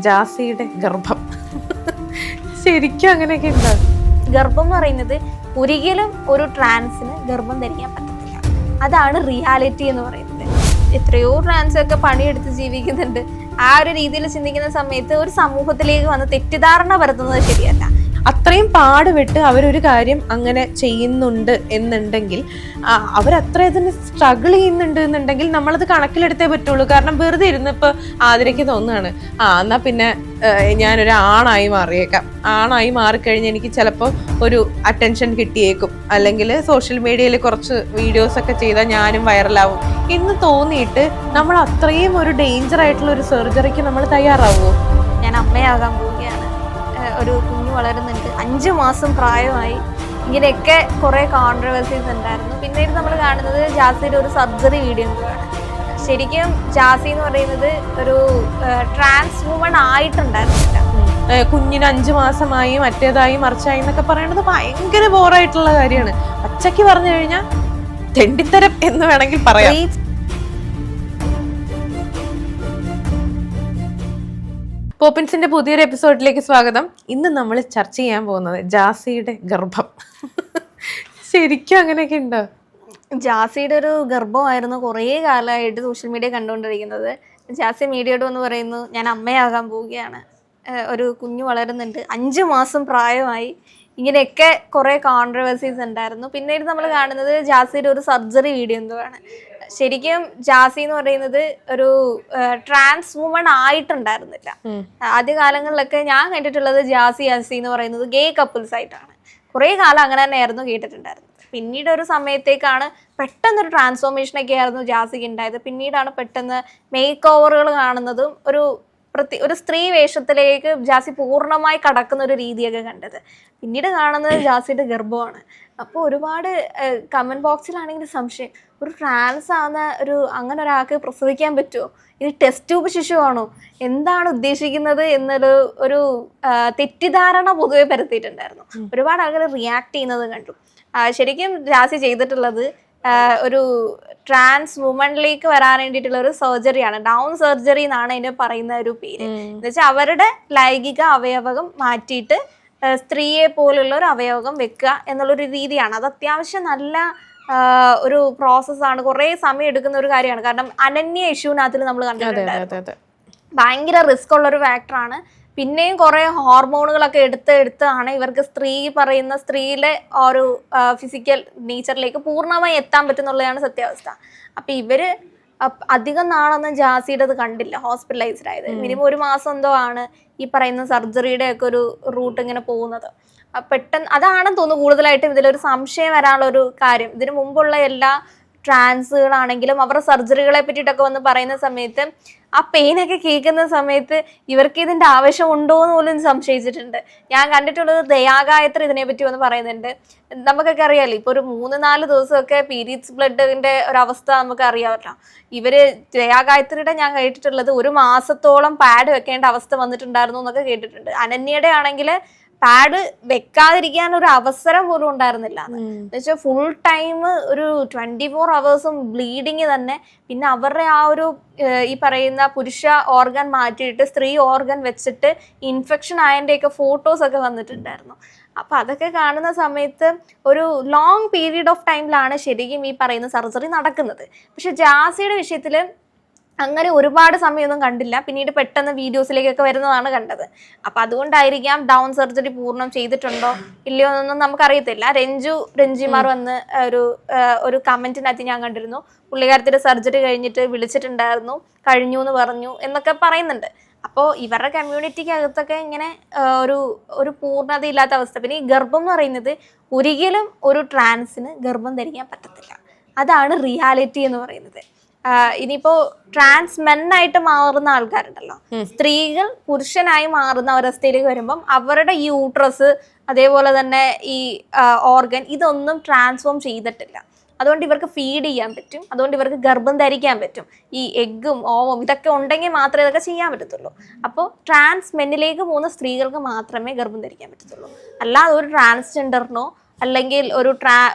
ജാസിയുടെ ഗർഭം. ശരിക്കും അങ്ങനെയൊക്കെ ഉണ്ട്. ഗർഭം എന്ന് പറയുന്നത് ഒരിക്കലും ഒരു ട്രാൻസിന് ഗർഭം ധരിക്കാൻ പറ്റത്തില്ല. അതാണ് റിയാലിറ്റി എന്ന് പറയുന്നത്. എത്രയോ ട്രാൻസൊക്കെ പണിയെടുത്ത് ജീവിക്കുന്നുണ്ട്. ആ ഒരു രീതിയിൽ ചിന്തിക്കുന്ന സമയത്ത് ഒരു സമൂഹത്തിലേക്ക് വന്ന് തെറ്റിദ്ധാരണ വരുത്തുന്നത് ശരിയല്ല. അത്രയും പാടുവിട്ട് അവരൊരു കാര്യം അങ്ങനെ ചെയ്യുന്നുണ്ട് എന്നുണ്ടെങ്കിൽ, അവരത്ര ഇതിന് സ്ട്രഗിൾ ചെയ്യുന്നുണ്ട് എന്നുണ്ടെങ്കിൽ നമ്മളത് കണക്കിലെടുത്തേ പറ്റുള്ളൂ. കാരണം വെറുതെ ഇരുന്നിപ്പോൾ ആതിരയ്ക്ക് തോന്നുകയാണ്, എന്നാ പിന്നെ ഞാനൊരു ആണായി മാറിയേക്കാം, ആണായി മാറിക്കഴിഞ്ഞ് എനിക്ക് ചിലപ്പോൾ ഒരു അറ്റൻഷൻ കിട്ടിയേക്കും, അല്ലെങ്കിൽ സോഷ്യൽ മീഡിയയിൽ കുറച്ച് വീഡിയോസൊക്കെ ചെയ്താൽ ഞാനും വൈറലാവും എന്ന് തോന്നിയിട്ട് നമ്മൾ അത്രയും ഒരു ഡേഞ്ചർ ആയിട്ടുള്ള ഒരു സർജറിക്ക് നമ്മൾ തയ്യാറാവുമോ? ഞാൻ അമ്മയാകാൻ പോവുകയാണ്, ഒരു കുഞ്ഞു വളരുന്നുണ്ട്, 5 മാസം പ്രായമായി, ഇങ്ങനെയൊക്കെ കുറേ കോൺട്രവേഴ്സീസ് ഉണ്ടായിരുന്നു. പിന്നീട് നമ്മൾ കാണുന്നത് ജാസിയുടെ ഒരു സർജറി വീഡിയോ ആണ്. ശരിക്കും ജാസി എന്ന് പറയുന്നത് ഒരു ട്രാൻസ് വുമൺ ആയിട്ടുണ്ടായിരുന്നില്ല. കുഞ്ഞിന് 5 മാസമായി, മറ്റേതായി മറിച്ചായി എന്നൊക്കെ പറയുന്നത് ഭയങ്കര ബോറായിട്ടുള്ള കാര്യമാണ്. പച്ചയ്ക്ക് പറഞ്ഞു കഴിഞ്ഞാൽ തെണ്ടിത്തരം എന്ന് വേണമെങ്കിൽ പറയാം. പോപ്പിൻസിന്റെ പുതിയൊരു എപ്പിസോഡിലേക്ക് സ്വാഗതം. ഇന്ന് നമ്മൾ ചർച്ച ചെയ്യാൻ പോകുന്നത് ജാസിയുടെ ഗർഭം. ശരിക്കും അങ്ങനെയൊക്കെ ഉണ്ടോ? ജാസിയുടെ ഒരു ഗർഭമായിരുന്നു കുറേ കാലമായിട്ട് സോഷ്യൽ മീഡിയ കണ്ടുകൊണ്ടിരിക്കുന്നത്. ജാസി മീഡിയയോട് വന്ന് പറയുന്നു, ഞാൻ അമ്മയാകാൻ പോവുകയാണ്, ഒരു കുഞ്ഞു വളരുന്നുണ്ട്, 5 മാസം പ്രായമായി, ഇങ്ങനെയൊക്കെ കുറേ കോൺട്രവേഴ്സീസ് ഉണ്ടായിരുന്നു. പിന്നീട് നമ്മൾ കാണുന്നത് ജാസിയുടെ ഒരു സർജറി വീഡിയോ ആണ്. ശരിക്കും ജാസി എന്ന് പറയുന്നത് ഒരു ട്രാൻസ് വുമൺ ആയിട്ടുണ്ടായിരുന്നില്ല. ആദ്യകാലങ്ങളിലൊക്കെ ഞാൻ കണ്ടിട്ടുള്ളത് ജാസി എന്ന് പറയുന്നത് ഗേ കപ്പിൾസ് ആയിട്ടാണ്. കുറേ കാലം അങ്ങനെ തന്നെയായിരുന്നു കേട്ടിട്ടുണ്ടായിരുന്നത്. പിന്നീട് ഒരു സമയത്തേക്കാണ് പെട്ടെന്നൊരു ട്രാൻസ്ഫോർമേഷനൊക്കെ ആയിരുന്നു ജാസിക്ക് ഉണ്ടായത്. പിന്നീടാണ് പെട്ടെന്ന് മേക്ക് ഓവറുകൾ കാണുന്നതും ഒരു സ്ത്രീ വേഷത്തിലേക്ക് ജാസി പൂർണ്ണമായി കടക്കുന്ന ഒരു രീതിയൊക്കെ കണ്ടത്. പിന്നീട് കാണുന്നത് ജാസിയുടെ ഗർഭമാണ്. അപ്പോൾ ഒരുപാട് കമൻറ്റ് ബോക്സിലാണെങ്കിൽ സംശയം, ഒരു ട്രാൻസ് ആവുന്ന അങ്ങനെ ഒരാൾക്ക് പ്രസവിക്കാൻ പറ്റുമോ? ഇത് ടെസ്റ്റ് ട്യൂബ് ശിശുവാണോ? എന്താണ് ഉദ്ദേശിക്കുന്നത് ഒരു തെറ്റിദ്ധാരണ പൊതുവെ പരത്തിയിട്ടുണ്ടായിരുന്നു. ഒരുപാട് ആൾക്കാർ റിയാക്ട് ചെയ്യുന്നത് കണ്ടു. ശരിക്കും ജാസി ചെയ്തിട്ടുള്ളത് ഒരു ട്രാൻസ് വുമണിലേക്ക് വരാൻ വേണ്ടിയിട്ടുള്ള ഒരു സർജറിയാണ്. ഡൗൺ സർജറി എന്നാണ് അതിന് പറയുന്ന ഒരു പേര്. എന്ന് വെച്ചാൽ അവരുടെ ലൈംഗിക അവയവം മാറ്റിയിട്ട് സ്ത്രീയെ പോലുള്ള ഒരു അവയവം വെക്കുക എന്നുള്ളൊരു രീതിയാണ്. അത് അത്യാവശ്യം നല്ല ഒരു പ്രോസസ്സാണ്, കുറേ സമയം എടുക്കുന്ന ഒരു കാര്യമാണ്. കാരണം അനന്യ ഇഷ്യൂവിനകത്തിൽ നമ്മൾ കണ്ടിട്ടുണ്ടായിരുന്നു, ഭയങ്കര റിസ്ക് ഉള്ളൊരു ഫാക്ടറാണ്. പിന്നെയും കുറേ ഹോർമോണുകളൊക്കെ എടുത്താണ് ഇവർക്ക് പറയുന്ന സ്ത്രീയിലെ ഒരു ഫിസിക്കൽ നേച്ചറിലേക്ക് പൂർണ്ണമായി എത്താൻ പറ്റുന്നുള്ളതാണ് സത്യാവസ്ഥ. അപ്പം ഇവര് അധികം നാളൊന്നും ജാസിയുടെ അത് കണ്ടില്ല ഹോസ്പിറ്റലൈസ്ഡ് ആയത്. മിനിമം 1 മാസം എന്തോ ആണ് ഈ പറയുന്ന സർജറിയുടെ ഒക്കെ ഒരു റൂട്ട് ഇങ്ങനെ പോകുന്നത്. പെട്ടെന്ന് അതാണെന്ന് തോന്നുന്നു കൂടുതലായിട്ടും ഇതിലൊരു സംശയം വരാനുള്ള ഒരു കാര്യം. ഇതിനു മുമ്പുള്ള എല്ലാ ട്രാൻസുകളാണെങ്കിലും അവരുടെ സർജറികളെ പറ്റിയിട്ടൊക്കെ വന്ന് പറയുന്ന സമയത്ത് ആ പെയിനൊക്കെ കേൾക്കുന്ന സമയത്ത് ഇവർക്ക് ഇതിൻ്റെ ആവശ്യം ഉണ്ടോ എന്ന് പോലും സംശയിച്ചിട്ടുണ്ട്. ഞാൻ കണ്ടിട്ടുള്ളത് ദയാഗായത്രി ഇതിനെപ്പറ്റി വന്ന് പറയുന്നുണ്ട്. നമുക്കൊക്കെ അറിയാമല്ലോ, ഇപ്പോൾ ഒരു 3-4 ദിവസമൊക്കെ പീരീഡ്സ് ബ്ലഡിൻ്റെ ഒരവസ്ഥ നമുക്ക് അറിയാമല്ലോ. ദയാഗായത്രിയുടെ ഞാൻ കേട്ടിട്ടുള്ളത് 1 മാസത്തോളം പാഡ് വെക്കേണ്ട അവസ്ഥ വന്നിട്ടുണ്ടായിരുന്നു എന്നൊക്കെ കേട്ടിട്ടുണ്ട്. അനന്യയുടെ ആണെങ്കിൽ പാഡ് വെക്കാതിരിക്കാൻ ഒരു അവസരം പോലും ഉണ്ടായിരുന്നില്ല. എന്ന് വെച്ചാൽ ഫുൾ ടൈം ഒരു 24 hours ബ്ലീഡിങ് തന്നെ. പിന്നെ അവരുടെ ആ ഒരു ഈ പറയുന്ന പുരുഷ ഓർഗൻ മാറ്റിയിട്ട് സ്ത്രീ ഓർഗൻ വെച്ചിട്ട് ഇൻഫെക്ഷൻ ആയതിൻ്റെയൊക്കെ ഫോട്ടോസൊക്കെ വന്നിട്ടുണ്ടായിരുന്നു. അപ്പം അതൊക്കെ കാണുന്ന സമയത്ത് ഒരു ലോങ് പീരീഡ് ഓഫ് ടൈമിലാണ് ശരിക്കും ഈ പറയുന്ന സർജറി നടക്കുന്നത്. പക്ഷെ ജാസിയുടെ വിഷയത്തിൽ അങ്ങനെ ഒരുപാട് സമയമൊന്നും കണ്ടില്ല. പിന്നീട് പെട്ടെന്ന് വീഡിയോസിലേക്കൊക്കെ വരുന്നതാണ് കണ്ടത്. അപ്പം അതുകൊണ്ടായിരിക്കാം ഡൗൺ സർജറി പൂർണ്ണം ചെയ്തിട്ടുണ്ടോ ഇല്ലയോ എന്നൊന്നും നമുക്കറിയത്തില്ല. രഞ്ജിമാർ വന്ന് ഒരു കമൻറ്റിനകത്ത് ഞാൻ കണ്ടിരുന്നു, പുള്ളിക്കാരത്തിൻ്റെ സർജറി കഴിഞ്ഞിട്ട് വിളിച്ചിട്ടുണ്ടായിരുന്നു, കഴിഞ്ഞു എന്ന് പറഞ്ഞു എന്നൊക്കെ പറയുന്നുണ്ട്. അപ്പോൾ ഇവരുടെ കമ്മ്യൂണിറ്റിക്കകത്തൊക്കെ ഇങ്ങനെ ഒരു പൂർണ്ണത ഇല്ലാത്ത അവസ്ഥ. പിന്നെ ഈ ഗർഭം എന്ന് പറയുന്നത് ഒരിക്കലും ഒരു ട്രാൻസിന് ഗർഭം ധരിക്കാൻ പറ്റത്തില്ല. അതാണ് റിയാലിറ്റി എന്ന് പറയുന്നത്. ഇനിയിപ്പോ ട്രാൻസ് മെന്നായിട്ട് മാറുന്ന ആൾക്കാരുണ്ടല്ലോ, സ്ത്രീകൾ പുരുഷനായി മാറുന്ന ഒരവസ്ഥയിലേക്ക് വരുമ്പം അവരുടെ യൂട്രസ് അതേപോലെ തന്നെ ഈ ഓർഗൻ ഇതൊന്നും ട്രാൻസ്ഫോം ചെയ്തിട്ടില്ല. അതുകൊണ്ട് ഇവർക്ക് ഫീഡ് ചെയ്യാൻ പറ്റും, അതുകൊണ്ട് ഇവർക്ക് ഗർഭം ധരിക്കാൻ പറ്റും. ഈ എഗ്ഗും ഓവും ഇതൊക്കെ ഉണ്ടെങ്കിൽ മാത്രമേ ഇതൊക്കെ ചെയ്യാൻ പറ്റത്തുള്ളൂ. അപ്പോൾ ട്രാൻസ് മെന്നിലേക്ക് പോകുന്ന സ്ത്രീകൾക്ക് മാത്രമേ ഗർഭം ധരിക്കാൻ പറ്റത്തുള്ളൂ. അല്ലാതെ ഒരു ട്രാൻസ്ജെൻഡറിനോ അല്ലെങ്കിൽ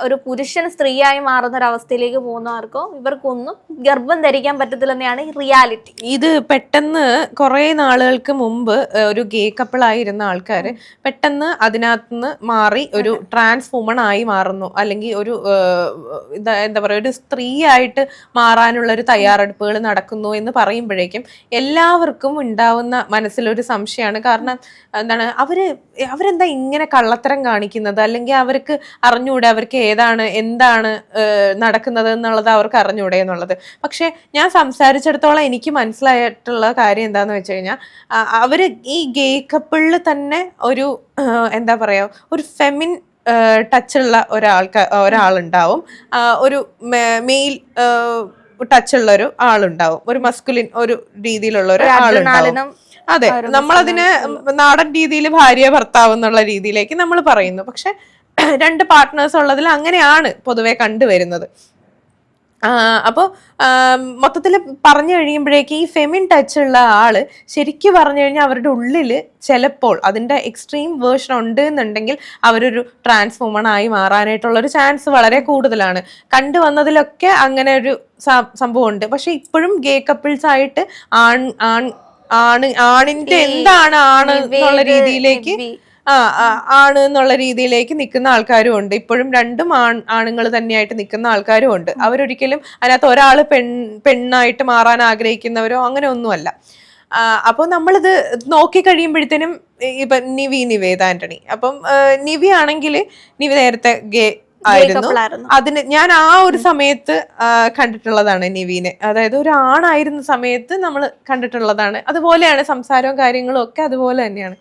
ഒരു പുരുഷൻ സ്ത്രീയായി മാറുന്ന ഒരു അവസ്ഥയിലേക്ക് പോകുന്നവർക്കോ ഇവർക്കൊന്നും ഗർഭം ധരിക്കാൻ പറ്റത്തില്ലെന്നാണ് റിയാലിറ്റി. ഇത് പെട്ടെന്ന് കുറെ നാളുകൾക്ക് മുമ്പ് ഒരു ഗേ കപ്പിൾ ആയിരുന്ന ആൾക്കാര് പെട്ടെന്ന് അതിനകത്തുനിന്ന് മാറി ഒരു ട്രാൻസ് വുമൺ ആയി മാറുന്നു, അല്ലെങ്കിൽ ഒരു എന്താ പറയുക ഒരു സ്ത്രീ ആയിട്ട് മാറാനുള്ള ഒരു തയ്യാറെടുപ്പുകൾ നടക്കുന്നു എന്ന് പറയുമ്പോഴേക്കും എല്ലാവർക്കും ഉണ്ടാവുന്ന മനസ്സിലൊരു സംശയമാണ്. കാരണം എന്താണ് അവരെന്താ ഇങ്ങനെ കള്ളത്തരം കാണിക്കുന്നത്, അല്ലെങ്കിൽ അവർക്ക് അറിഞ്ഞൂടെ അവർക്ക് എന്താണ് നടക്കുന്നത് എന്നുള്ളത് അവർക്ക് അറിഞ്ഞൂടെ എന്നുള്ളത്. പക്ഷെ ഞാൻ സംസാരിച്ചിടത്തോളം എനിക്ക് മനസ്സിലായിട്ടുള്ള കാര്യം എന്താന്ന് വെച്ച് കഴിഞ്ഞാൽ അവര് ഈ ഗേ കപ്പിളിൽ തന്നെ ഒരു എന്താ പറയാ ഒരു ഫെമിൻ ടച്ചുള്ള ഒരാളുണ്ടാവും, ഒരു മെയിൽ ടച്ചുള്ള ഒരു ആളുണ്ടാവും, ഒരു മസ്കുലിൻ ഒരു രീതിയിലുള്ള ഒരു ആളുണ്ടാവും. അതെ, നമ്മളതിന് നാടൻ രീതിയിൽ ഭാര്യ ഭർത്താവ് എന്നുള്ള രീതിയിലേക്ക് നമ്മൾ പറയുന്നു. പക്ഷെ 2 പാർട്ട്നേഴ്സ് ഉള്ളതിൽ അങ്ങനെയാണ് പൊതുവെ കണ്ടുവരുന്നത്. അപ്പോൾ മൊത്തത്തിൽ പറഞ്ഞു കഴിയുമ്പോഴേക്ക് ഈ ഫെമിൻ ടച്ച് ഉള്ള ആള് ശരിക്കും പറഞ്ഞു കഴിഞ്ഞാൽ അവരുടെ ഉള്ളില് ചിലപ്പോൾ അതിന്റെ എക്സ്ട്രീം വേർഷൻ ഉണ്ട് എന്നുണ്ടെങ്കിൽ അവരൊരു ട്രാൻസ് വുമൺ ആയി മാറാനായിട്ടുള്ള ഒരു ചാൻസ് വളരെ കൂടുതലാണ്. കണ്ടുവന്നതിലൊക്കെ അങ്ങനെ ഒരു സംഭവം ഉണ്ട്. പക്ഷെ ഇപ്പോഴും ഗേ കപ്പിൾസ് ആയിട്ട് ആണിന്റെ എന്താണ് ആണ് എന്നുള്ള രീതിയിലേക്ക് ആണ് എന്നുള്ള രീതിയിലേക്ക് നിൽക്കുന്ന ആൾക്കാരും ഉണ്ട്. ഇപ്പോഴും 2 ആണുങ്ങൾ തന്നെയായിട്ട് നിൽക്കുന്ന ആൾക്കാരും ഉണ്ട്. അവരൊരിക്കലും അതിനകത്ത് ഒരാള് പെണ്ണായിട്ട് മാറാൻ ആഗ്രഹിക്കുന്നവരോ അങ്ങനെ ഒന്നുമല്ല. അപ്പൊ നമ്മളിത് നോക്കി കഴിയുമ്പോഴത്തേനും ഇപ്പൊ നിവേദ ആന്റണി, അപ്പം നിവി ആണെങ്കിൽ നിവി നേരത്തെ ഗേ ആയിരുന്നു. അതിന് ഞാൻ ആ ഒരു സമയത്ത് കണ്ടിട്ടുള്ളതാണ് നിവിനെ, അതായത് ഒരു ആണായിരുന്ന സമയത്ത് നമ്മൾ കണ്ടിട്ടുള്ളതാണ്. അതുപോലെയാണ് സംസാരവും കാര്യങ്ങളും ഒക്കെ അതുപോലെ തന്നെയാണ്.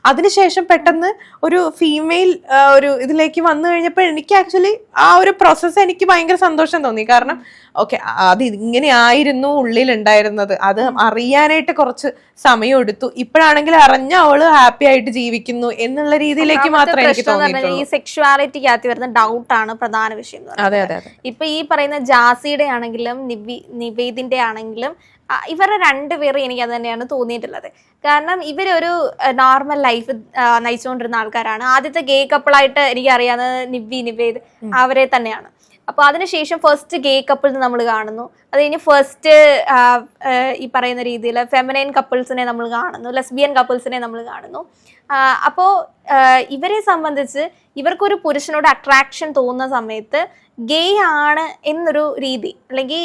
അതിനുശേഷം പെട്ടെന്ന് ഒരു ഫീമെയിൽ ഒരു ഇതിലേക്ക് വന്നു കഴിഞ്ഞപ്പോൾ എനിക്ക് ആക്ച്വലി ആ ഒരു പ്രോസസ്സ് എനിക്ക് ഭയങ്കര സന്തോഷം തോന്നി. കാരണം ഓക്കെ, അത് ഇങ്ങനെ ആയിരുന്നു ഉള്ളിലുണ്ടായിരുന്നത്, അത് അറിയാനായിട്ട് കുറച്ച് സമയം എടുത്തു. ഇപ്പോഴാണെങ്കിൽ അറിഞ്ഞ അവള് ഹാപ്പി ആയിട്ട് ജീവിക്കുന്നു എന്നുള്ള രീതിയിലേക്ക് മാത്രമേ എനിക്ക് തോന്നിയിട്ടുള്ളൂ. ഈ സെക്ഷുവാലിറ്റിക്കകത്ത് വരുന്ന ഡൗട്ടാണ് പ്രധാന വിഷയം. അതെ അതെ അതെ. ഇപ്പൊ ഈ പറയുന്ന ജാസിയുടെ ആണെങ്കിലും നിവേദിന്റെ ആണെങ്കിലും ഇവരുടെ 2 പേര് എനിക്ക് അത് തന്നെയാണ് തോന്നിയിട്ടുള്ളത്. കാരണം ഇവരൊരു നോർമൽ ലൈഫ് നയിച്ചുകൊണ്ടിരുന്ന ആൾക്കാരാണ്. ആദ്യത്തെ ഗേ കപ്പിളായിട്ട് എനിക്ക് അറിയാവുന്നത് നിവേദ് അവരെ തന്നെയാണ്. അപ്പൊ അതിനുശേഷം ഫസ്റ്റ് ഗേ കപ്പിൾ നമ്മൾ കാണുന്നു. അത് കഴിഞ്ഞ് ഫസ്റ്റ് ഈ പറയുന്ന രീതിയിൽ ഫെമിനൈൻ കപ്പിൾസിനെ നമ്മൾ കാണുന്നു, ലെസ്ബിയൻ കപ്പിൾസിനെ നമ്മൾ കാണുന്നു. അപ്പോൾ ഇവരെ സംബന്ധിച്ച് ഇവർക്കൊരു പുരുഷനോട് അട്രാക്ഷൻ തോന്നുന്ന സമയത്ത് ഗേ ആണ് എന്നൊരു രീതി, അല്ലെങ്കിൽ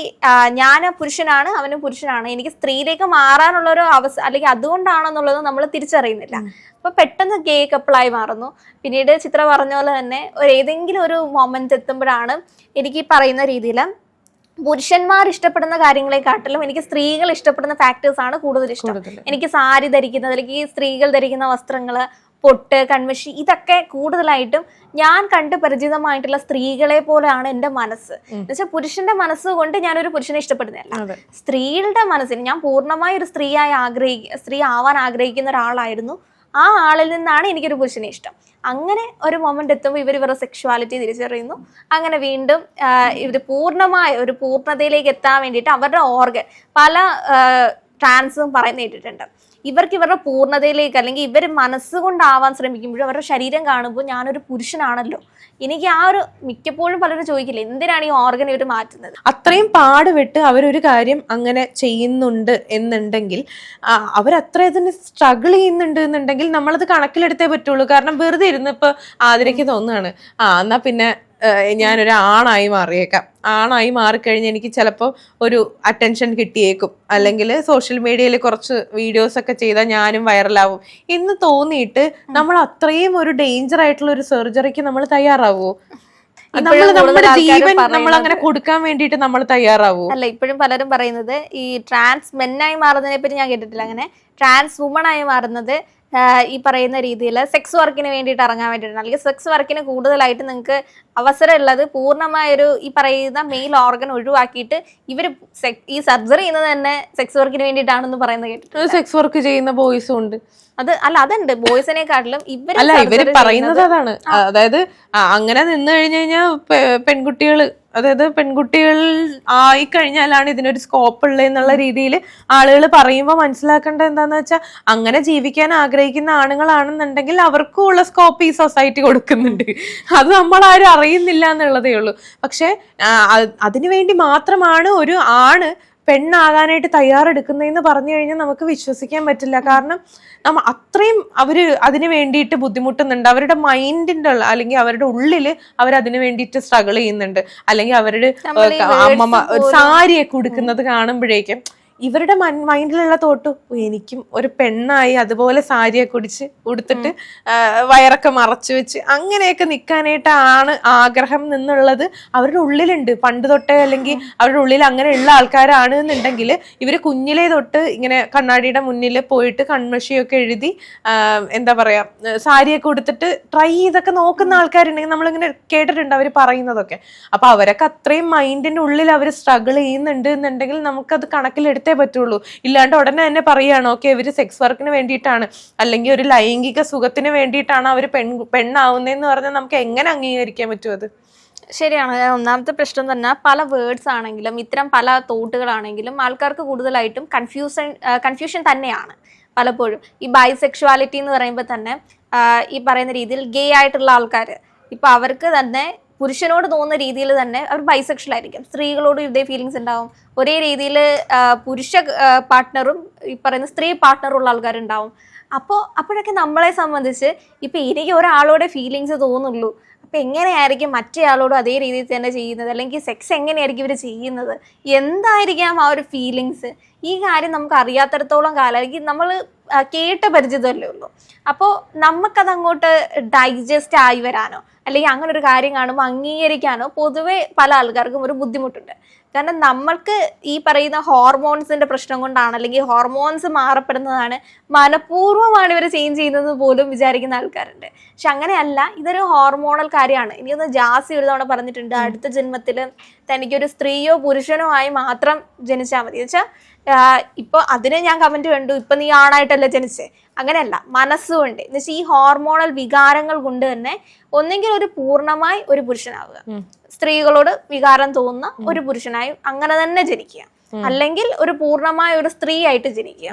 ഞാൻ പുരുഷനാണ് അവനും പുരുഷനാണ്, എനിക്ക് സ്ത്രീയിലേക്ക് മാറാനുള്ള ഒരു അവസ്ഥ അല്ലെങ്കിൽ അതുകൊണ്ടാണെന്നുള്ളത് നമ്മൾ തിരിച്ചറിയുന്നില്ല. അപ്പൊ പെട്ടെന്ന് ഗേ കപ്പിളായി മാറുന്നു. പിന്നീട് ചിത്ര പറഞ്ഞ പോലെ തന്നെ ഏതെങ്കിലും ഒരു മൊമെന്റ് എത്തുമ്പോഴാണ് എനിക്ക് ഈ പറയുന്ന രീതിയിൽ പുരുഷന്മാർ ഇഷ്ടപ്പെടുന്ന കാര്യങ്ങളെക്കാട്ടിലും എനിക്ക് സ്ത്രീകൾ ഇഷ്ടപ്പെടുന്ന ഫാക്ടേഴ്സ് ആണ് കൂടുതൽ ഇഷ്ടം. എനിക്ക് സാരി ധരിക്കുന്നത്, അല്ലെങ്കിൽ സ്ത്രീകൾ ധരിക്കുന്ന വസ്ത്രങ്ങള്, പൊട്ട്, കൺമഷി, ഇതൊക്കെ കൂടുതലായിട്ടും ഞാൻ കണ്ട് പരിചിതമായിട്ടുള്ള സ്ത്രീകളെ പോലെയാണ് എൻ്റെ മനസ്സ്. എന്നുവെച്ചാൽ പുരുഷന്റെ മനസ്സ് കൊണ്ട് ഞാനൊരു പുരുഷനെ ഇഷ്ടപ്പെടുന്നില്ല, സ്ത്രീകളുടെ മനസ്സിന് ഞാൻ പൂർണ്ണമായി ഒരു സ്ത്രീ ആവാൻ ആഗ്രഹിക്കുന്ന ഒരാളായിരുന്നു. ആ ആളിൽ നിന്നാണ് എനിക്കൊരു പുരുഷനെ ഇഷ്ടം. അങ്ങനെ ഒരു മൊമെന്റ് എത്തുമ്പോൾ ഇവരുടെ സെക്ഷുവാലിറ്റി തിരിച്ചറിയുന്നു. അങ്ങനെ വീണ്ടും ഇവർ പൂർണ്ണമായ ഒരു പൂർണ്ണതയിലേക്ക് എത്താൻ വേണ്ടിയിട്ട് അവരുടെ ഓർഗൻ പല ട്രാൻസും പറയുന്ന കേട്ടിട്ടുണ്ട്. ഇവരുടെ പൂർണ്ണതയിലേക്ക് അല്ലെങ്കിൽ ഇവർ മനസ്സുകൊണ്ടാവാൻ ശ്രമിക്കുമ്പോഴും അവരുടെ ശരീരം കാണുമ്പോൾ ഞാനൊരു പുരുഷനാണല്ലോ, എനിക്ക് ആ ഒരു മിക്കപ്പോഴും പലരും ചോദിക്കില്ല എന്തിനാണ് ഈ ഓർഗൻ ഇവർ മാറ്റുന്നത്. അത്രയും പാടുപെട്ട് അവരൊരു കാര്യം അങ്ങനെ ചെയ്യുന്നുണ്ട് എന്നുണ്ടെങ്കിൽ അവരത്രയതിന് സ്ട്രഗിൾ ചെയ്യുന്നുണ്ട് എന്നുണ്ടെങ്കിൽ നമ്മളത് കണക്കിലെടുത്തേ പറ്റുള്ളൂ. കാരണം വെറുതെ ഇരുന്ന് ഇപ്പൊ ആതിരയ്ക്ക് തോന്നുകയാണ് എന്നാ പിന്നെ ഞാനൊരു ആണായി മാറിയേക്കാം, ആണായി മാറിക്കഴിഞ്ഞ് എനിക്ക് ചിലപ്പോൾ ഒരു അറ്റൻഷൻ കിട്ടിയേക്കും, അല്ലെങ്കിൽ സോഷ്യൽ മീഡിയയിൽ കുറച്ച് വീഡിയോസ് ഒക്കെ ചെയ്താൽ ഞാനും വൈറലാവും എന്ന് തോന്നിയിട്ട് നമ്മൾ അത്രയും ഒരു ഡേഞ്ചർ ആയിട്ടുള്ള ഒരു സർജറിക്ക് നമ്മൾ തയ്യാറാവുമോ? നമ്മുടെ ജീവൻ നമ്മൾ അങ്ങനെ കൊടുക്കാൻ വേണ്ടിയിട്ട് നമ്മൾ തയ്യാറാവൂ? അല്ല, ഇപ്പോഴും പലരും പറയുന്നത് ഈ ട്രാൻസ് മെന്നായി മാറുന്നതിനെ പറ്റി ഞാൻ കേട്ടിട്ടില്ല. അങ്ങനെ ട്രാൻസ് വുമൺ ആയി മാറുന്നത് ഈ പറയുന്ന രീതിയിൽ സെക്സ് വർക്കിന് വേണ്ടിയിട്ട് ഇറങ്ങാൻ വേണ്ടിയിട്ടാണ്. അല്ലെങ്കിൽ സെക്സ് വർക്കിന് കൂടുതലായിട്ട് നിങ്ങൾക്ക് അവസരമുള്ളത് പൂർണ്ണമായൊരു ഈ പറയുന്ന മെയിൽ ഓർഗൻ ഒഴിവാക്കിയിട്ട് ഇവർ ഈ സർജറി ചെയ്യുന്നത് തന്നെ സെക്സ് വർക്കിന് വേണ്ടിയിട്ടാണെന്ന് പറയുന്നത് കേട്ടിട്ടുണ്ട്. സെക്സ് വർക്ക് ചെയ്യുന്ന ബോയ്സും ഉണ്ട്. അതുണ്ട് ബോയ്സിനെക്കാട്ടിലും ഇവര് പറയുന്നത് അതാണ്. അതായത് അങ്ങനെ നിന്ന് കഴിഞ്ഞു കഴിഞ്ഞാൽ പെൺകുട്ടികൾ അതായത് പെൺകുട്ടികൾ ആയിക്കഴിഞ്ഞാലാണ് ഇതിനൊരു സ്കോപ്പ് ഉള്ളത് എന്നുള്ള രീതിയിൽ ആളുകൾ പറയുമ്പോൾ മനസ്സിലാക്കേണ്ടത് എന്താന്ന് വെച്ചാൽ അങ്ങനെ ജീവിക്കാൻ ആഗ്രഹിക്കുന്ന ആണുങ്ങളാണെന്നുണ്ടെങ്കിൽ അവർക്കും ഉള്ള സ്കോപ്പ് ഈ സൊസൈറ്റി കൊടുക്കുന്നുണ്ട്. അത് നമ്മളാരും അറിയുന്നില്ല എന്നുള്ളതേ ഉള്ളൂ. പക്ഷെ അതിനു വേണ്ടി മാത്രമാണ് ഒരു ആണ് പെണ്ണാകാനായിട്ട് തയ്യാറെടുക്കുന്നതെന്ന് പറഞ്ഞു കഴിഞ്ഞാൽ നമുക്ക് വിശ്വസിക്കാൻ പറ്റില്ല. കാരണം അത്രയും അവര് അതിന് വേണ്ടിയിട്ട് ബുദ്ധിമുട്ടുന്നുണ്ട്. അവരുടെ മൈൻഡിന്റെ അല്ലെങ്കിൽ അവരുടെ ഉള്ളില് അവരതിനു വേണ്ടിയിട്ട് സ്ട്രഗിൾ ചെയ്യുന്നുണ്ട്. അല്ലെങ്കിൽ അവരുടെ അമ്മമ്മ സാരിയൊക്കെ ഉടുക്കുന്നത് കാണുമ്പോഴേക്കും ഇവരുടെ മൈൻഡിലുള്ള തോട്ടു എനിക്കും ഒരു പെണ്ണായി അതുപോലെ സാരിയൊക്കെ ഉടുത്തിട്ട് വയറൊക്കെ മറച്ചു വെച്ച് അങ്ങനെയൊക്കെ നിൽക്കാനായിട്ടാണ് ആഗ്രഹം എന്നുള്ളത് അവരുടെ ഉള്ളിലുണ്ട് പണ്ട് തൊട്ടേ. അല്ലെങ്കിൽ അവരുടെ ഉള്ളിൽ അങ്ങനെയുള്ള ആൾക്കാരാണ് എന്നുണ്ടെങ്കിൽ ഇവര് കുഞ്ഞിലേ തൊട്ട് ഇങ്ങനെ കണ്ണാടിയുടെ മുന്നിൽ പോയിട്ട് കൺമഷിയൊക്കെ എഴുതി എന്താ പറയാ സാരിയൊക്കെ ഉടുത്തിട്ട് ട്രൈ ചെയ്തൊക്കെ നോക്കുന്ന ആൾക്കാരുണ്ടെങ്കിൽ നമ്മളിങ്ങനെ കേട്ടിട്ടുണ്ട് അവർ പറയുന്നതൊക്കെ. അപ്പൊ അവരൊക്കെ അത്രയും മൈൻഡിന്റെ ഉള്ളിൽ അവർ സ്ട്രഗിൾ ചെയ്യുന്നുണ്ട് എന്നുണ്ടെങ്കിൽ നമുക്കത് കണക്കിലെടുത്ത് പറ്റുള്ളൂ. ഇല്ലാണ്ട് ഉടനെ തന്നെ പറയുകയാണ് ഓക്കെ ഇവര് സെക്സ് വർക്കിന് വേണ്ടിയിട്ടാണ് അല്ലെങ്കിൽ ഒരു ലൈംഗിക സുഖത്തിന് വേണ്ടിയിട്ടാണ് അവർ പെണ്ണാവുന്നതെന്ന് പറഞ്ഞാൽ നമുക്ക് എങ്ങനെ അംഗീകരിക്കാൻ പറ്റും അത്? ശരിയാണ്. ഒന്നാമത്തെ പ്രശ്നം തന്നെ പല വേർഡ്സ് ആണെങ്കിലും ഇത്തരം പല തോട്ടുകളാണെങ്കിലും ആൾക്കാർക്ക് കൂടുതലായിട്ടും കൺഫ്യൂഷൻ തന്നെയാണ് പലപ്പോഴും. ഈ ബൈസെക്ഷുവാലിറ്റി എന്ന് പറയുമ്പോൾ തന്നെ ഈ പറയുന്ന രീതിയിൽ ഗേ ആയിട്ടുള്ള ആൾക്കാർ ഇപ്പൊ അവർക്ക് തന്നെ പുരുഷനോട് തോന്നുന്ന രീതിയിൽ തന്നെ അവർ ബൈസെക്ഷൽ ആയിരിക്കും. സ്ത്രീകളോട് ഇതേ ഫീലിങ്സ് ഉണ്ടാവും. ഒരേ രീതിയിൽ പുരുഷ പാർട്ട്ണറും ഈ പറയുന്ന സ്ത്രീ പാർട്ട്ണറും ഉള്ള ആൾക്കാരുണ്ടാവും. അപ്പോഴൊക്കെ നമ്മളെ സംബന്ധിച്ച് ഇപ്പം എനിക്ക് ഒരാളോടെ ഫീലിങ്സ് തോന്നുള്ളൂ. അപ്പം എങ്ങനെയായിരിക്കും മറ്റേ ആളോടും അതേ രീതിയിൽ തന്നെ ചെയ്യുന്നത്? അല്ലെങ്കിൽ സെക്സ് എങ്ങനെയായിരിക്കും ഇവർ ചെയ്യുന്നത്? എന്തായിരിക്കാം ആ ഒരു ഫീലിങ്സ്? ഈ കാര്യം നമുക്ക് അറിയാത്തിടത്തോളം കാലം അല്ലെങ്കിൽ നമ്മൾ കേട്ട പരിചിതമല്ലേ ഉള്ളൂ. അപ്പോൾ നമുക്കത് അങ്ങോട്ട് ഡൈജസ്റ്റ് ആയി വരാനോ അല്ലെങ്കിൽ അങ്ങനെ ഒരു കാര്യം കാണുമ്പോൾ അംഗീകരിക്കാനോ പൊതുവെ പല ആൾക്കാർക്കും ഒരു ബുദ്ധിമുട്ടുണ്ട്. കാരണം നമ്മൾക്ക് ഈ പറയുന്ന ഹോർമോൺസിന്റെ പ്രശ്നം കൊണ്ടാണ് അല്ലെങ്കിൽ ഹോർമോൺസ് മാറപ്പെടുന്നതാണ് മനഃപൂർവ്വമാണ് ഇവർ ചേഞ്ച് ചെയ്യുന്നത് പോലും വിചാരിക്കുന്ന ആൾക്കാരുണ്ട്. പക്ഷെ അങ്ങനെയല്ല, ഇതൊരു ഹോർമോണൽ കാര്യമാണ്. എനിക്കൊന്ന് ജാസി ഒരു തവണ പറഞ്ഞിട്ടുണ്ട് അടുത്ത ജന്മത്തിൽ തനിക്കൊരു സ്ത്രീയോ പുരുഷനോ ആയി മാത്രം ജനിച്ചാൽ മതി. എന്ന് വെച്ചാൽ ഇപ്പൊ അതിന് ഞാൻ കമന്റ് കണ്ടു ഇപ്പൊ നീ ആണായിട്ടല്ല ജനിച്ചേ, അങ്ങനെയല്ല, മനസ്സുകൊണ്ട് എന്ന് വെച്ചാൽ ഈ ഹോർമോണൽ വികാരങ്ങൾ കൊണ്ട് തന്നെ ഒന്നെങ്കിൽ ഒരു പൂർണ്ണമായി ഒരു പുരുഷനാവുക, സ്ത്രീകളോട് വികാരം തോന്നുന്ന ഒരു പുരുഷനായി അങ്ങനെ തന്നെ ജനിക്കുക, അല്ലെങ്കിൽ ഒരു പൂർണ്ണമായ ഒരു സ്ത്രീ ആയിട്ട് ജനിക്കുക.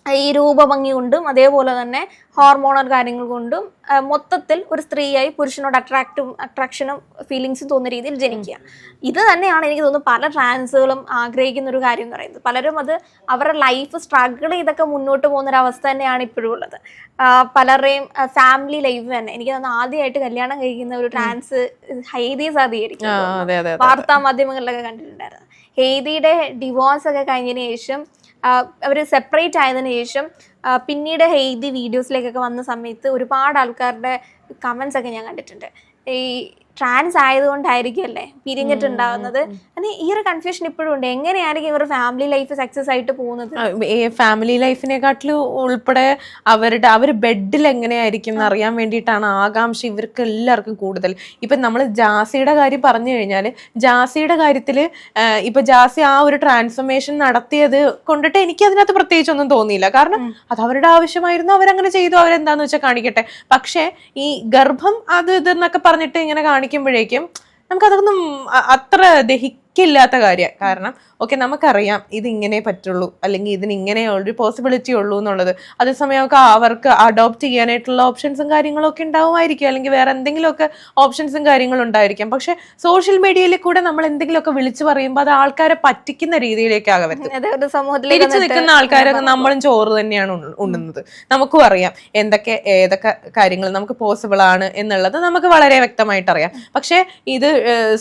ഈ രൂപഭംഗി കൊണ്ടും അതേപോലെ തന്നെ ഹോർമോണൽ കാര്യങ്ങൾ കൊണ്ടും മൊത്തത്തിൽ ഒരു സ്ത്രീയായി പുരുഷനോട് അട്രാക്ഷനും ഫീലിങ്സും തോന്നുന്ന രീതിയിൽ ജനിക്കുക. ഇത് തന്നെയാണ് എനിക്ക് തോന്നുന്നു പല ട്രാൻസുകളും ആഗ്രഹിക്കുന്ന ഒരു കാര്യം എന്ന് പറയുന്നത്. പലരും അത് അവരുടെ ലൈഫ് സ്ട്രഗിൾ ചെയ്തൊക്കെ മുന്നോട്ട് പോകുന്നൊരവസ്ഥ തന്നെയാണ് ഇപ്പോഴും ഉള്ളത്. പലരുടെയും ഫാമിലി ലൈഫ് തന്നെ എനിക്ക് തോന്നുന്നു ആദ്യമായിട്ട് കല്യാണം കഴിക്കുന്ന ഒരു ട്രാൻസ് ഹെയ്ദി സാദിയായിരിക്കും, വാർത്താ മാധ്യമങ്ങളിലൊക്കെ കണ്ടിട്ടുണ്ടായിരുന്നു. ഹെയ്ദിയുടെ ഡിവോഴ്സ് ഒക്കെ കഴിഞ്ഞതിന് ശേഷം അവർ സെപ്പറേറ്റ് ആയതിനു ശേഷം പിന്നീട് ഹെയ്ദി വീഡിയോസിലേക്കൊക്കെ വന്ന സമയത്ത് ഒരുപാട് ആൾക്കാരുടെ കമൻസ് ഒക്കെ ഞാൻ കണ്ടിട്ടുണ്ട്. ഈ ട്രാൻസ് ആയതുകൊണ്ടായിരിക്കും അല്ലേ പിരിഞ്ഞിട്ടുണ്ടാവുന്നത്. ഈ ഒരു കൺഫ്യൂഷൻ ഇപ്പോഴും ഉണ്ട്. എങ്ങനെയായിരിക്കും ഇവർ ഫാമിലി ലൈഫ് സക്സസ് ആയിട്ട് പോകുന്നത്? ഫാമിലി ലൈഫിനെക്കാട്ടിലും ഉൾപ്പെടെ അവർ ബെഡിൽ എങ്ങനെയായിരിക്കും എന്ന് അറിയാൻ വേണ്ടിയിട്ടാണ് ആകാംക്ഷ ഇവർക്ക് എല്ലാവർക്കും കൂടുതൽ. ഇപ്പം നമ്മൾ ജാസിയുടെ കാര്യം പറഞ്ഞു കഴിഞ്ഞാൽ ജാസിയുടെ കാര്യത്തിൽ ഇപ്പൊ ജാസി ആ ഒരു ട്രാൻസ്ഫോർമേഷൻ നടത്തിയത് കൊണ്ടിട്ട് എനിക്ക് അതിനകത്ത് പ്രത്യേകിച്ചൊന്നും തോന്നിയില്ല. കാരണം അത് അവരുടെ ആവശ്യമായിരുന്നു, അവരങ്ങനെ ചെയ്തു, അവരെന്താന്ന് വെച്ചാൽ കാണിക്കട്ടെ. പക്ഷെ ഈ ഗർഭം അത് ഇതെന്നൊക്കെ പറഞ്ഞിട്ട് ഇങ്ങനെ കാണിക്കുമ്പോഴേക്കും നമുക്കതൊന്നും അത്ര ദഹിക്കില്ലാത്ത കാര്യമാണ്. കാരണം ഓക്കെ നമുക്കറിയാം ഇതിങ്ങനെ പറ്റുള്ളൂ അല്ലെങ്കിൽ ഇതിന് ഇങ്ങനെ ഒരു പോസിബിലിറ്റി ഉള്ളൂ എന്നുള്ളത്. അതേസമയമൊക്കെ അവർക്ക് അഡോപ്റ്റ് ചെയ്യാനായിട്ടുള്ള ഓപ്ഷൻസും കാര്യങ്ങളൊക്കെ ഉണ്ടാവുമായിരിക്കും, അല്ലെങ്കിൽ വേറെ എന്തെങ്കിലുമൊക്കെ ഓപ്ഷൻസും കാര്യങ്ങളും ഉണ്ടായിരിക്കാം. പക്ഷെ സോഷ്യൽ മീഡിയയിൽ കൂടെ നമ്മൾ എന്തെങ്കിലുമൊക്കെ വിളിച്ചു പറയുമ്പോൾ അത് ആൾക്കാരെ പറ്റിക്കുന്ന രീതിയിലേക്കാകെ വരുന്നത്. തിരിച്ചു നിൽക്കുന്ന ആൾക്കാരൊക്കെ നമ്മളും ചോറ് തന്നെയാണ് ഉണ്ണുന്നത്. നമുക്കും അറിയാം ഏതൊക്കെ കാര്യങ്ങൾ നമുക്ക് പോസിബിൾ ആണ് എന്നുള്ളത് നമുക്ക് വളരെ വ്യക്തമായിട്ട് അറിയാം. പക്ഷെ ഇത്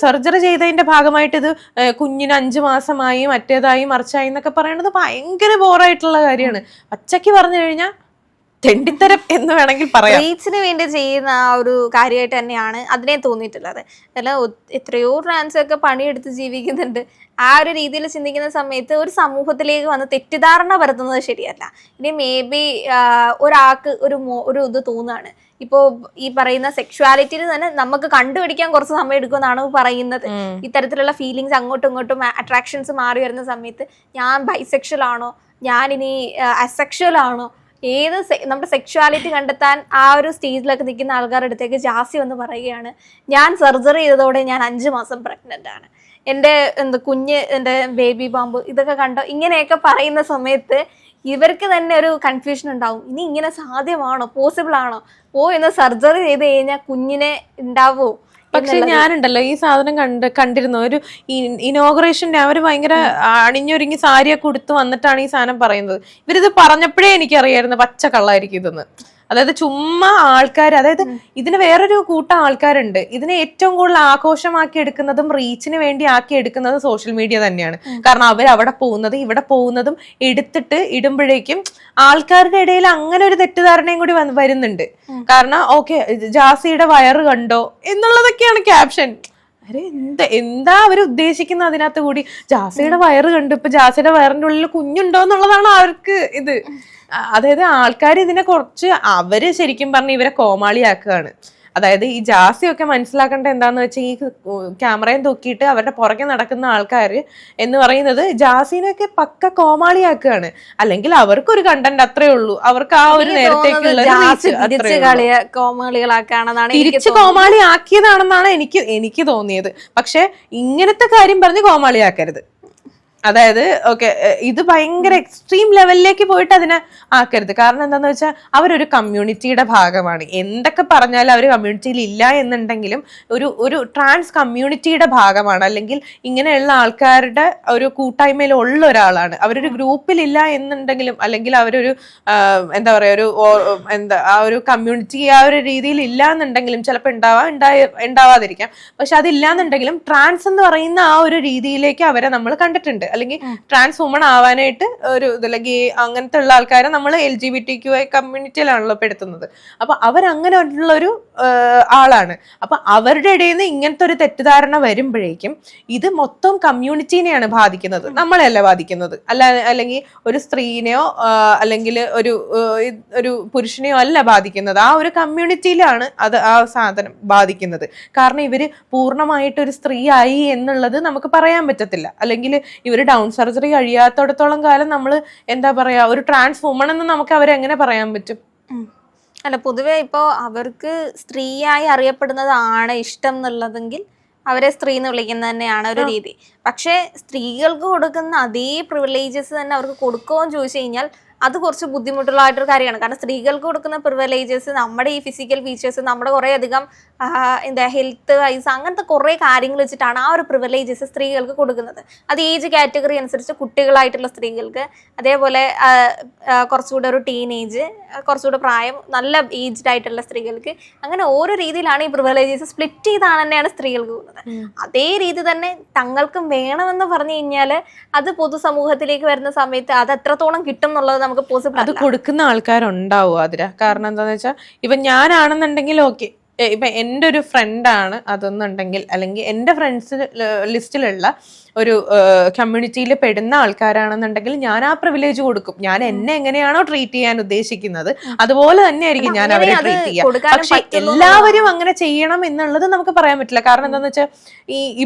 സർജറി ചെയ്തതിന്റെ ഭാഗമായിട്ട് ഇത് കുഞ്ഞിന് 5 മാസമായി മറ്റേതായി മറിച്ചായി എന്നൊക്കെ പറയുന്നത് ഭയങ്കര ബോറായിട്ടുള്ള കാര്യമാണ്. പച്ചക്ക് പറഞ്ഞു കഴിഞ്ഞാൽ തെണ്ടിത്തരം എന്ന് വേണമെങ്കിൽ പറയാം. റീച്ചിന് വേണ്ടി ചെയ്യുന്ന ആ ഒരു കാര്യമായിട്ട് തന്നെയാണ് അതിനെ തോന്നിയിട്ടുള്ളത്. അല്ല എത്രയോ ട്രാൻസ് ഒക്കെ പണിയെടുത്ത് ജീവിക്കുന്നുണ്ട്. ആ ഒരു രീതിയിൽ ചിന്തിക്കുന്ന സമയത്ത് ഒരു സമൂഹത്തിലേക്ക് വന്ന് തെറ്റിദ്ധാരണ വരുത്തുന്നത് ശരിയല്ല. ഇനി മേ ബി ഒരാൾക്ക് ഒരു ഇത് തോന്നുകയാണ്, ഇപ്പോൾ ഈ പറയുന്ന സെക്ഷുവാലിറ്റിയിൽ തന്നെ നമുക്ക് കണ്ടുപിടിക്കാൻ കുറച്ച് സമയം എടുക്കുമെന്നാണ് പറയുന്നത്. ഇത്തരത്തിലുള്ള ഫീലിങ്സ് അങ്ങോട്ടും ഇങ്ങോട്ടും അട്രാക്ഷൻസ് മാറി വരുന്ന സമയത്ത് ഞാൻ ബൈസെക്ഷൽ ആണോ, ഞാനിനി അസെക്ഷൽ ആണോ, നമ്മുടെ സെക്ഷുവാലിറ്റി കണ്ടെത്താൻ ആ ഒരു സ്റ്റേജിലൊക്കെ നിൽക്കുന്ന ആൾക്കാരുടെ അടുത്തേക്ക് ജാസി വന്ന് പറയുകയാണ്, ഞാൻ സർജറി ചെയ്തതോടെ ഞാൻ 5 മാസം പ്രഗ്നന്റ് ആണ്, എൻ്റെ കുഞ്ഞ്, എൻ്റെ ബേബി ബാമ്പ് ഇതൊക്കെ കണ്ടോ, ഇങ്ങനെയൊക്കെ പറയുന്ന സമയത്ത് ഇവർക്ക് തന്നെ ഒരു കൺഫ്യൂഷൻ ഉണ്ടാവും. ഇനി ഇങ്ങനെ സാധ്യമാണോ, പോസിബിൾ ആണോ, എന്ന് സർജറി ചെയ്ത് കഴിഞ്ഞാൽ കുഞ്ഞിനെ ഉണ്ടാവോ? പക്ഷെ ഞാനുണ്ടല്ലോ ഈ സാധനം കണ്ടിരുന്നു ഒരു ഇനോഗ്രേഷന്റെ അവര് ഭയങ്കര അണിഞ്ഞൊരുങ്ങി സാരിയൊക്കെ ഉടുത്ത് വന്നിട്ടാണ് ഈ സാധനം പറയുന്നത്. ഇവരിത് പറഞ്ഞപ്പോഴേ എനിക്കറിയായിരുന്നു പച്ച കള്ളായിരിക്കും ഇതെന്ന്. അതായത് ചുമ്മാ ആൾക്കാർ, അതായത് ഇതിന് വേറൊരു കൂട്ടം ആൾക്കാരുണ്ട്. ഇതിനെ ഏറ്റവും കൂടുതൽ ആഘോഷമാക്കി എടുക്കുന്നതും റീച്ചിന് വേണ്ടി ആക്കി എടുക്കുന്നതും സോഷ്യൽ മീഡിയ തന്നെയാണ്. കാരണം അവർ അവിടെ പോകുന്നത് ഇവിടെ പോകുന്നതും എടുത്തിട്ട് ഇടുമ്പോഴേക്കും ആൾക്കാരുടെ ഇടയിൽ അങ്ങനെ ഒരു തെറ്റിദ്ധാരണയും കൂടി വരുന്നുണ്ട്. കാരണം ഓക്കെ ജാസിയുടെ വയറ് കണ്ടോ എന്നുള്ളതൊക്കെയാണ് ക്യാപ്ഷൻ. അരെ എന്താ അവര് ഉദ്ദേശിക്കുന്നത് അതിനകത്ത് കൂടി? ജാസിയുടെ വയറ് കണ്ടു, ഇപ്പൊ ജാസിയുടെ വയറിന്റെ ഉള്ളിൽ കുഞ്ഞുണ്ടോ എന്നുള്ളതാണ് അവർക്ക് ഇത്. അതായത് ആൾക്കാർ ഇതിനെ കുറച്ച് അവര് ശരിക്കും പറഞ്ഞ ഇവരെ കോമാളിയാക്കുകയാണ്. അതായത് ഈ ജാസിയൊക്കെ മനസ്സിലാക്കേണ്ട എന്താന്ന് വെച്ചാൽ ഈ ക്യാമറയും തൂക്കിയിട്ട് അവരുടെ പുറകെ നടക്കുന്ന ആൾക്കാർ എന്ന് പറയുന്നത് ജാസിനൊക്കെ പക്ക കോമാളിയാക്കുകയാണ്. അല്ലെങ്കിൽ അവർക്കൊരു കണ്ടന്റ് അത്രേ ഉള്ളൂ, അവർക്ക് ആ ഒരു നേരത്തേക്കുള്ള തിരിച്ച് കോമാളി ആക്കിയതാണെന്നാണ് എനിക്ക് തോന്നിയത്. പക്ഷെ ഇങ്ങനത്തെ കാര്യം പറഞ്ഞ് കോമാളിയാക്കരുത്. അതായത് ഓക്കെ ഇത് ഭയങ്കര എക്സ്ട്രീം ലെവലിലേക്ക് പോയിട്ട് അതിനെ ആക്കരുത്. കാരണം എന്താന്ന് വെച്ചാൽ അവരൊരു കമ്മ്യൂണിറ്റിയുടെ ഭാഗമാണ്. എന്തൊക്കെ പറഞ്ഞാലും അവർ കമ്മ്യൂണിറ്റിയിൽ ഇല്ല എന്നുണ്ടെങ്കിലും ഒരു ട്രാൻസ് കമ്മ്യൂണിറ്റിയുടെ ഭാഗമാണ്. അല്ലെങ്കിൽ ഇങ്ങനെയുള്ള ആൾക്കാരുടെ ഒരു കൂട്ടായ്മയിൽ ഉള്ള ഒരാളാണ്. അവരൊരു ഗ്രൂപ്പിലില്ല എന്നുണ്ടെങ്കിലും അല്ലെങ്കിൽ അവരൊരു എന്താ പറയാ ആ ഒരു കമ്മ്യൂണിറ്റി ആ ഒരു രീതിയിൽ ഇല്ല എന്നുണ്ടെങ്കിലും ചിലപ്പോൾ ഉണ്ടാവാതിരിക്കാം. പക്ഷെ അതില്ലാന്നുണ്ടെങ്കിലും ട്രാൻസ് എന്ന് പറയുന്ന ആ ഒരു രീതിയിലേക്ക് അവരെ നമ്മൾ കണ്ടിട്ടുണ്ട്. അല്ലെങ്കിൽ ട്രാൻസ് വുമൺ ആവാനായിട്ട് ഒരു അല്ലെങ്കിൽ അങ്ങനത്തെ ഉള്ള ആൾക്കാരെ നമ്മൾ LGBTQI കമ്മ്യൂണിറ്റിയിലാണല്ലോ പെടുത്തുന്നത്. അപ്പൊ അവരങ്ങനെ ഉള്ളൊരു ആളാണ്. അപ്പൊ അവരുടെ ഇടയിൽ നിന്ന് ഇങ്ങനത്തെ ഒരു തെറ്റിദ്ധാരണ വരുമ്പോഴേക്കും ഇത് മൊത്തം കമ്മ്യൂണിറ്റീനെയാണ് ബാധിക്കുന്നത്, നമ്മളെയല്ല ബാധിക്കുന്നത്. അല്ലെങ്കിൽ ഒരു സ്ത്രീനെയോ അല്ലെങ്കിൽ ഒരു പുരുഷനെയോ അല്ല ബാധിക്കുന്നത്, ആ ഒരു കമ്മ്യൂണിറ്റിയിലാണ് അത് ആ സാധനം ബാധിക്കുന്നത്. കാരണം ഇവര് പൂർണ്ണമായിട്ട് ഒരു സ്ത്രീ ആയി എന്നുള്ളത് നമുക്ക് പറയാൻ പറ്റത്തില്ല. അല്ലെങ്കിൽ ഇവർ ഡൗൺ സർജറി കഴിയാത്തടത്തോളം കാലം നമ്മൾ എന്താ പറയാ ഒരു ട്രാൻസ് വുമൺ എന്ന് നമുക്ക് അവരെ എങ്ങനെ പറയാൻ പറ്റും? അല്ല, പൊതുവെ ഇപ്പോൾ അവർക്ക് സ്ത്രീയായി അറിയപ്പെടുന്നതാണ് ഇഷ്ടം എന്നുള്ളതെങ്കിൽ അവരെ സ്ത്രീ എന്ന് വിളിക്കുന്നത് തന്നെയാണ് ഒരു രീതി. പക്ഷേ സ്ത്രീകൾക്ക് കൊടുക്കുന്ന അതേ പ്രിവിലേജസ് തന്നെ അവർക്ക് കൊടുക്കുമോ എന്ന് ചോദിച്ചു കഴിഞ്ഞാൽ അത് കുറച്ച് ബുദ്ധിമുട്ടുള്ളതായിട്ടൊരു കാര്യമാണ്. കാരണം സ്ത്രീകൾക്ക് കൊടുക്കുന്ന പ്രിവിലേജസ് നമ്മുടെ ഈ ഫിസിക്കൽ ഫീച്ചേഴ്സ്, നമ്മുടെ കുറേ അധികം ഹെൽത്ത് വൈസ് അങ്ങനത്തെ കുറേ കാര്യങ്ങൾ വെച്ചിട്ടാണ് ആ ഒരു പ്രിവിലേജസ് സ്ത്രീകൾക്ക് കൊടുക്കുന്നത്. അത് ഏജ് കാറ്റഗറി അനുസരിച്ച് കുട്ടികളായിട്ടുള്ള സ്ത്രീകൾക്ക്, അതേപോലെ കുറച്ചുകൂടെ ഒരു ടീനേജ്, കുറച്ചുകൂടെ പ്രായം, നല്ല ഏജ്ഡ് ആയിട്ടുള്ള സ്ത്രീകൾക്ക്, അങ്ങനെ ഓരോ രീതിയിലാണ് ഈ പ്രിവിലേജസ് സ്പ്ലിറ്റ് ചെയ്താണ് തന്നെയാണ് സ്ത്രീകൾക്ക് പോകുന്നത്. അതേ രീതി തന്നെ തങ്ങൾക്കും വേണമെന്ന് പറഞ്ഞു കഴിഞ്ഞാൽ അത് പൊതുസമൂഹത്തിലേക്ക് വരുന്ന സമയത്ത് അത് എത്രത്തോളം കിട്ടും എന്നുള്ളത് നമുക്ക് പോസിബിൾ. അത് കൊടുക്കുന്ന ആൾക്കാരുണ്ടാവും അതിന്. കാരണം എന്താന്ന് വെച്ചാൽ ഇപ്പൊ ഞാനാണെന്നുണ്ടെങ്കിൽ ഓക്കെ, ഇപ്പൊ എൻ്റെ ഒരു ഫ്രണ്ടാണ് അതൊന്നുണ്ടെങ്കിൽ, അല്ലെങ്കിൽ എൻ്റെ ഫ്രണ്ട്സ് ലിസ്റ്റിലുള്ള ഒരു കമ്മ്യൂണിറ്റിയിൽ പെടുന്ന ആൾക്കാരാണെന്നുണ്ടെങ്കിൽ ഞാൻ ആ പ്രിവിലേജ് കൊടുക്കും. ഞാൻ എന്നെ എങ്ങനെയാണോ ട്രീറ്റ് ചെയ്യാൻ ഉദ്ദേശിക്കുന്നത് അതുപോലെ തന്നെ ആയിരിക്കും ഞാൻ അവരെ ട്രീറ്റ് ചെയ്യുക. പക്ഷെ എല്ലാവരും അങ്ങനെ ചെയ്യണം എന്നുള്ളത് നമുക്ക് പറയാൻ പറ്റില്ല. കാരണം എന്താന്ന് വെച്ചാൽ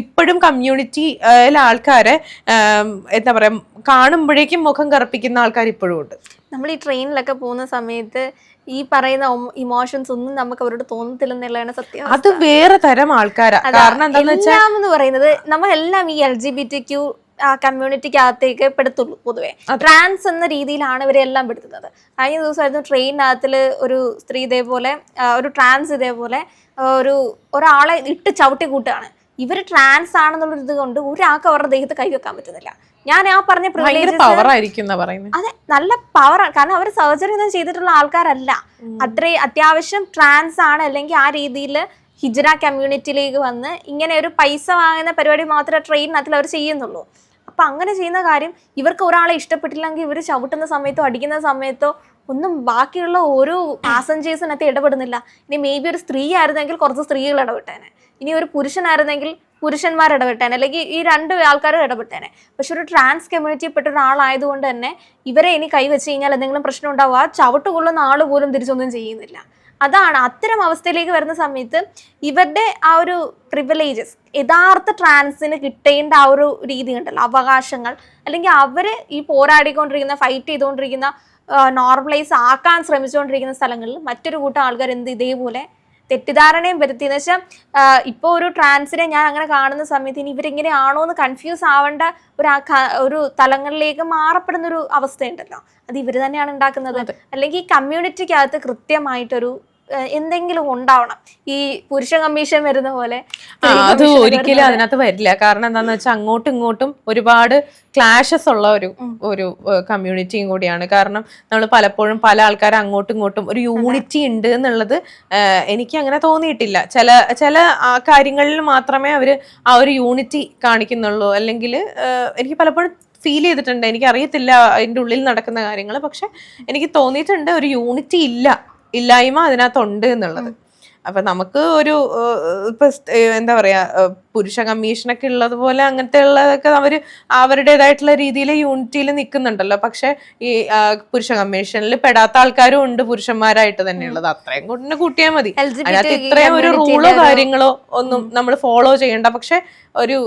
ഇപ്പോഴും കമ്മ്യൂണിറ്റിയിലെ ആൾക്കാരെ എന്താ പറയാ കാണുമ്പോഴേക്കും മുഖം കറുപ്പിക്കുന്ന ആൾക്കാർ ഇപ്പോഴും ഉണ്ട്. നമ്മൾ ഈ ട്രെയിനിലൊക്കെ പോകുന്ന സമയത്ത് ഈ പറയുന്ന ഇമോഷൻസ് ഒന്നും നമുക്ക് അവരോട് തോന്നത്തില്ലെന്നുള്ളതാണ് സത്യം. അത് വേറെ തരം ആൾക്കാരാ. കാരണം എന്താന്ന് വെച്ചാൽ എന്ന് പറയുന്നത് നമ്മളെല്ലാം ഈ LGBTQ കമ്മ്യൂണിറ്റിക്കകത്തേക്ക് പെടുത്തുള്ളൂ. പൊതുവെ ട്രാൻസ് എന്ന രീതിയിലാണ് ഇവരെല്ലാം പെടുത്തുന്നത്. കഴിഞ്ഞ ദിവസമായിരുന്നു ട്രെയിനിനകത്തില് ഒരു സ്ത്രീ ഇതേപോലെ ഒരു ട്രാൻസ് ഇതേപോലെ ഒരാളെ ഇട്ട് ചവിട്ടി കൂട്ടുകയാണ്. ഇവര് ട്രാൻസ് ആണെന്നുള്ള ഇത് കൊണ്ട് ഒരാൾക്ക് അവരുടെ ദേഹത്ത് കൈവെക്കാൻ പറ്റുന്നില്ല. ഞാൻ ആ പറഞ്ഞ അതെ, നല്ല പവറാണ്. കാരണം അവർ സർജറി ഒന്നും ചെയ്തിട്ടുള്ള ആൾക്കാരല്ല. അത്യാവശ്യം ട്രാൻസ് ആണ്, അല്ലെങ്കിൽ ആ രീതിയിൽ ഹിജ്റ കമ്മ്യൂണിറ്റിയിലേക്ക് വന്ന് ഇങ്ങനെ ഒരു പൈസ വാങ്ങുന്ന പരിപാടി മാത്രമേ ട്രെയിനിനകത്തിൽ അവർ ചെയ്യുന്നുള്ളൂ. അപ്പൊ അങ്ങനെ ചെയ്യുന്ന കാര്യം ഇവർക്ക് ഒരാളെ ഇഷ്ടപ്പെട്ടില്ലെങ്കിൽ ഇവർ ചവിട്ടുന്ന സമയത്തോ അടിക്കുന്ന സമയത്തോ ഒന്നും ബാക്കിയുള്ള ഓരോ പാസഞ്ചേഴ്സിനകത്ത് ഇടപെടുന്നില്ല. ഇനി മേ ബി ഒരു സ്ത്രീ ആയിരുന്നെങ്കിൽ കുറച്ച് സ്ത്രീകൾ ഇടപെട്ടേനെ, ഇനി ഒരു പുരുഷനായിരുന്നെങ്കിൽ പുരുഷന്മാർ ഇടപെട്ടേനെ, അല്ലെങ്കിൽ ഈ 2 ആൾക്കാരും ഇടപെട്ടേനെ. പക്ഷെ ഒരു ട്രാൻസ് കമ്മ്യൂണിറ്റിപ്പെട്ട ഒരാളായതുകൊണ്ട് തന്നെ ഇവരെ ഇനി കൈവച്ച് കഴിഞ്ഞാൽ എന്തെങ്കിലും പ്രശ്നം ഉണ്ടാവുക, ചവിട്ട് കൊള്ളുന്ന ആൾ പോലും തിരിച്ചൊന്നും ചെയ്യുന്നില്ല. അതാണ് അത്തരം അവസ്ഥയിലേക്ക് വരുന്ന സമയത്ത് ഇവരുടെ ആ ഒരു പ്രിവിലേജസ്, യഥാർത്ഥ ട്രാൻസിന് കിട്ടേണ്ട ആ ഒരു രീതി ഉണ്ടല്ലോ, അവകാശങ്ങൾ, അല്ലെങ്കിൽ അവര് ഈ പോരാടിക്കൊണ്ടിരിക്കുന്ന ഫൈറ്റ് ചെയ്തുകൊണ്ടിരിക്കുന്ന നോർമലൈസ് ആക്കാൻ ശ്രമിച്ചുകൊണ്ടിരിക്കുന്ന സ്ഥലങ്ങളിൽ മറ്റൊരു കൂട്ടം ആൾക്കാർ ഇതേപോലെ തെറ്റിദ്ധാരണയും വരുത്തിയെന്ന് വെച്ചാൽ ഇപ്പോൾ ഒരു ട്രാൻസിനെ ഞാൻ അങ്ങനെ കാണുന്ന സമയത്ത് ഇനി ഇവരെങ്ങനെയാണോ എന്ന് കൺഫ്യൂസ് ആവേണ്ട ഒരു തലങ്ങളിലേക്ക് മാറപ്പെടുന്ന ഒരു അവസ്ഥയുണ്ടല്ലോ, അത് ഇവർ തന്നെയാണ് ഉണ്ടാക്കുന്നത്. അല്ലെങ്കിൽ ഈ കമ്മ്യൂണിറ്റിക്കകത്ത് കൃത്യമായിട്ടൊരു എന്തെങ്കിലും ഉണ്ടാവണം. ഈ പുരുഷ കമ്മീഷൻ വരുന്ന പോലെ അത് ഒരിക്കലും അതിനകത്ത് വരില്ല. കാരണം എന്താന്ന് വെച്ചാൽ അങ്ങോട്ടും ഇങ്ങോട്ടും ഒരുപാട് ക്ലാഷസ് ഉള്ള ഒരു കമ്മ്യൂണിറ്റിയും കൂടിയാണ്. കാരണം നമ്മൾ പലപ്പോഴും പല ആൾക്കാർ അങ്ങോട്ടും ഇങ്ങോട്ടും ഒരു യൂണിറ്റി ഉണ്ട് എന്നുള്ളത് എനിക്ക് അങ്ങനെ തോന്നിയിട്ടില്ല. ചില കാര്യങ്ങളിൽ മാത്രമേ അവര് ആ ഒരു യൂണിറ്റി കാണിക്കുന്നുള്ളൂ. അല്ലെങ്കിൽ എനിക്ക് പലപ്പോഴും ഫീൽ ചെയ്തിട്ടുണ്ട്, എനിക്കറിയത്തില്ല അതിൻ്റെ ഉള്ളിൽ നടക്കുന്ന കാര്യങ്ങൾ, പക്ഷെ എനിക്ക് തോന്നിയിട്ടുണ്ട് ഒരു യൂണിറ്റി ഇല്ലായ്മ അതിനകത്തുണ്ട് എന്നുള്ളത്. അപ്പൊ നമുക്ക് ഒരു ഇപ്പൊ എന്താ പറയാ പുരുഷ കമ്മീഷനൊക്കെ ഉള്ളതുപോലെ അങ്ങനത്തെ ഉള്ളതൊക്കെ അവരുടേതായിട്ടുള്ള രീതിയിൽ യൂണിറ്റിയിൽ നിൽക്കുന്നുണ്ടല്ലോ. പക്ഷെ ഈ പുരുഷ കമ്മീഷനിൽ പെടാത്ത ആൾക്കാരും ഉണ്ട് പുരുഷന്മാരായിട്ട് തന്നെയുള്ളത്. അത്രയും കൊണ്ട് കൂട്ടിയാൽ മതി. അതിനകത്ത് ഇത്രയും ഒരു റൂളോ കാര്യങ്ങളോ ഒന്നും നമ്മൾ ഫോളോ ചെയ്യണ്ട. പക്ഷെ ഒരു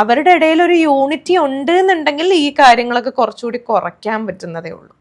അവരുടെ ഇടയിൽ ഒരു യൂണിറ്റി ഉണ്ട് എന്നുണ്ടെങ്കിൽ ഈ കാര്യങ്ങളൊക്കെ കുറച്ചുകൂടി കുറയ്ക്കാൻ പറ്റുന്നതേ ഉള്ളൂ.